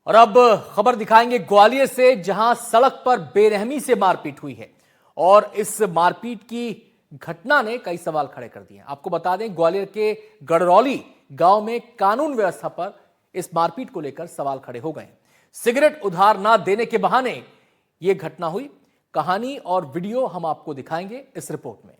और अब खबर दिखाएंगे ग्वालियर से, जहां सड़क पर बेरहमी से मारपीट हुई है और इस मारपीट की घटना ने कई सवाल खड़े कर दिए हैं। आपको बता दें, ग्वालियर के गड़रौली गांव में कानून व्यवस्था पर इस मारपीट को लेकर सवाल खड़े हो गए। सिगरेट उधार ना देने के बहाने यह घटना हुई। कहानी और वीडियो हम आपको दिखाएंगे इस रिपोर्ट में।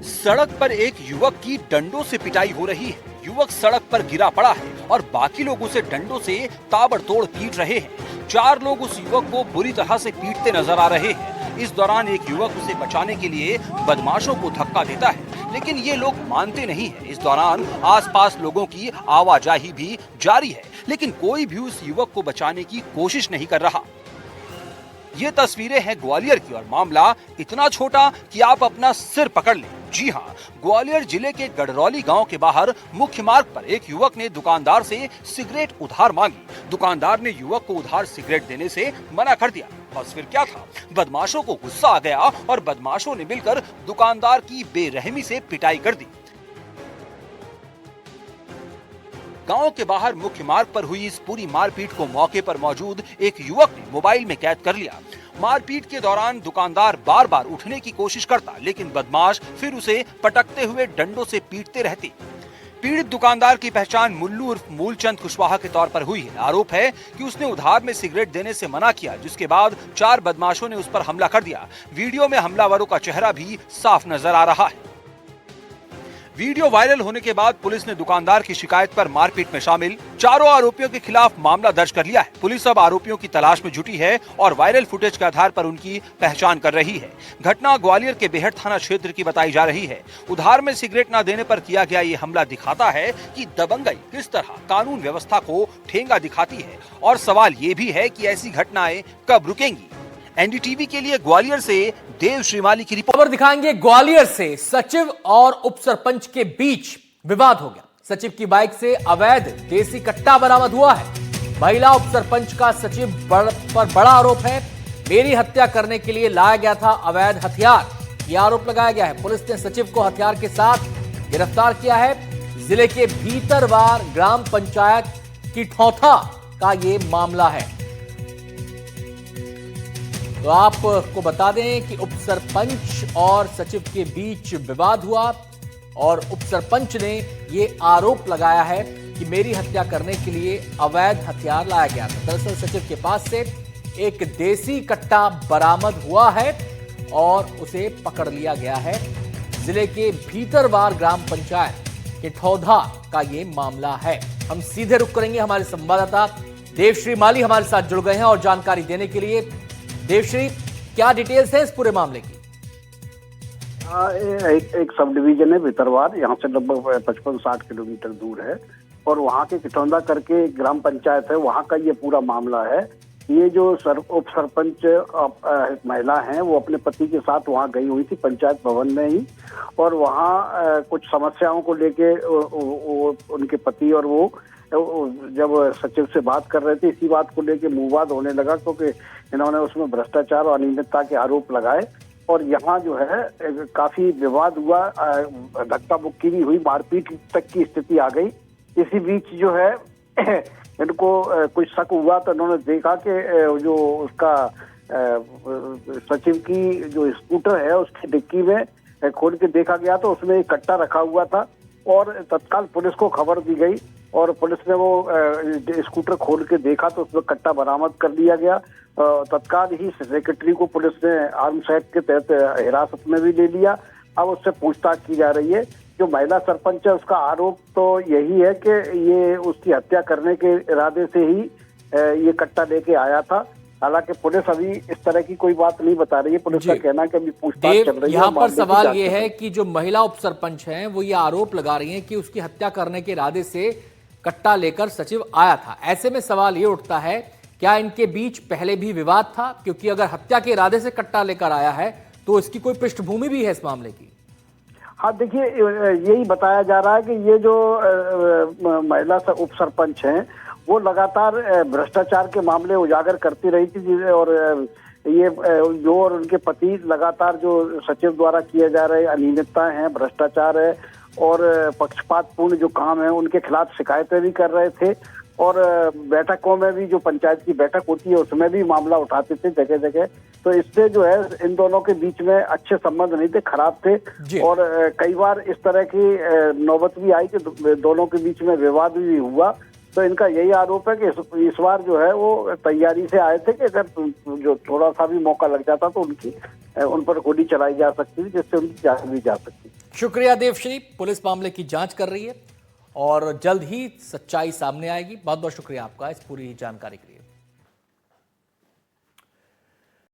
सड़क पर एक युवक की डंडों से पिटाई हो रही है। युवक सड़क पर गिरा पड़ा है और बाकी लोग उसे डंडों से ताबड़तोड़ पीट रहे हैं। 4 लोग उस युवक को बुरी तरह से पीटते नजर आ रहे हैं। इस दौरान एक युवक उसे बचाने के लिए बदमाशों को धक्का देता है, लेकिन ये लोग मानते नहीं है। इस दौरान आसपास लोगों की आवाजाही भी जारी है, लेकिन कोई भी उस युवक को बचाने की कोशिश नहीं कर रहा। ये तस्वीरें हैं ग्वालियर की और मामला इतना छोटा कि आप अपना सिर पकड़ लें। जी हाँ, ग्वालियर जिले के गड़रौली गांव के बाहर मुख्य मार्ग पर एक युवक ने दुकानदार से सिगरेट उधार मांगी। दुकानदार ने युवक को उधार सिगरेट देने से मना कर दिया। बस फिर क्या था, बदमाशों को गुस्सा आ गया और बदमाशों ने मिलकर दुकानदार की बेरहमी से पिटाई कर दी। गांव के बाहर मुख्य मार्ग पर हुई इस पूरी मारपीट को मौके पर मौजूद एक युवक ने मोबाइल में कैद कर लिया। मारपीट के दौरान दुकानदार बार बार उठने की कोशिश करता, लेकिन बदमाश फिर उसे पटकते हुए डंडों से पीटते रहते। पीड़ित दुकानदार की पहचान मुल्लू उर्फ मूलचंद कुशवाहा के तौर पर हुई है। आरोप है कि उसने उधार में सिगरेट देने से मना किया, जिसके बाद 4 बदमाशों ने उस पर हमला कर दिया। वीडियो में हमलावरों का चेहरा भी साफ नजर आ रहा है। वीडियो वायरल होने के बाद पुलिस ने दुकानदार की शिकायत पर मारपीट में शामिल 4 आरोपियों के खिलाफ मामला दर्ज कर लिया है। पुलिस अब आरोपियों की तलाश में जुटी है और वायरल फुटेज के आधार पर उनकी पहचान कर रही है। घटना ग्वालियर के बेहट थाना क्षेत्र की बताई जा रही है। उधार में सिगरेट न देने पर किया गया ये हमला दिखाता है कि दबंगई किस तरह कानून व्यवस्था को ठेंगा दिखाती है, और सवाल ये भी है कि ऐसी घटनाएं कब रुकेंगी। एनडीटीवी के लिए ग्वालियर से देव श्रीमाली की रिपोर्ट। खबर दिखाएंगे ग्वालियर से। सचिव और उप सरपंच के बीच विवाद हो गया। सचिव की बाइक से अवैध देसी कट्टा बरामद हुआ है। महिला उप सरपंच का सचिव पर बड़ा आरोप है। मेरी हत्या करने के लिए लाया गया था अवैध हथियार, यह आरोप लगाया गया है। पुलिस ने सचिव को हथियार के साथ गिरफ्तार किया है। जिले के भीतरवार ग्राम पंचायत की ठौथा का यह मामला है। तो आपको बता दें कि उप सरपंच और सचिव के बीच विवाद हुआ और उप सरपंच ने ये आरोप लगाया है कि मेरी हत्या करने के लिए अवैध हथियार लाया गया था। दरअसल सचिव के पास से एक देसी कट्टा बरामद हुआ है और उसे पकड़ लिया गया है। जिले के भीतरवार ग्राम पंचायत के ठौधा का ये मामला है। हम सीधे रुख करेंगे, हमारे संवाददाता देवश्री माली हमारे साथ जुड़ गए हैं और जानकारी देने के लिए। देवश्री, क्या डिटेल्स है इस पूरे मामले की? एक सब डिवीजन है भीतरवार, यहाँ से लगभग 55-60 किलोमीटर दूर है और वहाँ के किटौंदा करके ग्राम पंचायत है, वहाँ का ये पूरा मामला है। ये जो उप सरपंच महिला हैं, वो अपने पति के साथ वहाँ गई हुई थी पंचायत भवन में ही, और वहाँ कुछ समस्याओं को लेके उनके पति और वो जब सचिव से बात कर रहे थे, इसी बात को लेके मुंहवाद होने लगा, क्योंकि इन्होंने उसमें भ्रष्टाचार और अनियमितता के आरोप लगाए और यहाँ जो है काफी विवाद हुआ, धक्का मुक्की भी हुई, मारपीट तक की स्थिति आ गई। इसी बीच जो है इनको कुछ शक हुआ तो इन्होंने देखा कि जो उसका सचिव की जो स्कूटर है उसकी डिक्की में खोल के देखा गया तो उसमें एक कट्टा रखा हुआ था और तत्काल पुलिस को खबर दी गई और पुलिस ने वो स्कूटर खोल के देखा तो उसमें कट्टा बरामद कर लिया गया। तत्काल ही सेक्रेटरी को पुलिस ने आर्म्स एक्ट के तहत हिरासत में भी ले लिया। अब उससे पूछताछ की जा रही है। जो महिला सरपंच है उसका आरोप तो यही है कि ये उसकी हत्या करने के इरादे से ही ये कट्टा लेके आया था। हालांकि पुलिस अभी इस तरह की कोई बात नहीं बता रही है। पुलिस का कहना है कि अभी पूछताछ चल रही है। यहाँ पर सवाल ये है कि जो महिला उप सरपंच हैं वो ये आरोप लगा रही हैं कि उसकी हत्या करने के इरादे से कट्टा लेकर सचिव आया था। ऐसे में सवाल ये उठता है, क्या इनके बीच पहले भी विवाद था? क्योंकि अगर हत्या के इरादे से कट्टा लेकर आया है तो इसकी कोई पृष्ठभूमि भी है इस मामले की। हाँ, देखिए, यही बताया जा रहा है कि ये जो महिला उप सरपंच हैं वो लगातार भ्रष्टाचार के मामले उजागर करती रही थी और ये जो और उनके पति लगातार जो सचिव द्वारा किए जा रहे अनियमितताएं हैं, भ्रष्टाचार है और पक्षपातपूर्ण जो काम है, उनके खिलाफ शिकायतें भी कर रहे थे। और बैठकों में भी, जो पंचायत की बैठक होती है उसमें भी मामला उठाते थे जगह जगह। तो इससे जो है इन दोनों के बीच में अच्छे संबंध नहीं थे, खराब थे। और कई बार इस तरह की नौबत भी आई कि दोनों के बीच में विवाद भी हुआ। तो इनका यही आरोप है कि इस बार जो है वो तैयारी से आए थे कि अगर जो थोड़ा सा भी मौका लग जाता तो उन पर गोली चलाई जा सकती थी, जिससे उनकी जान भी जा सकती। शुक्रिया देवश्री। पुलिस मामले की जांच कर रही है और जल्द ही सच्चाई सामने आएगी। बहुत बहुत शुक्रिया आपका इस पूरी जानकारी के लिए।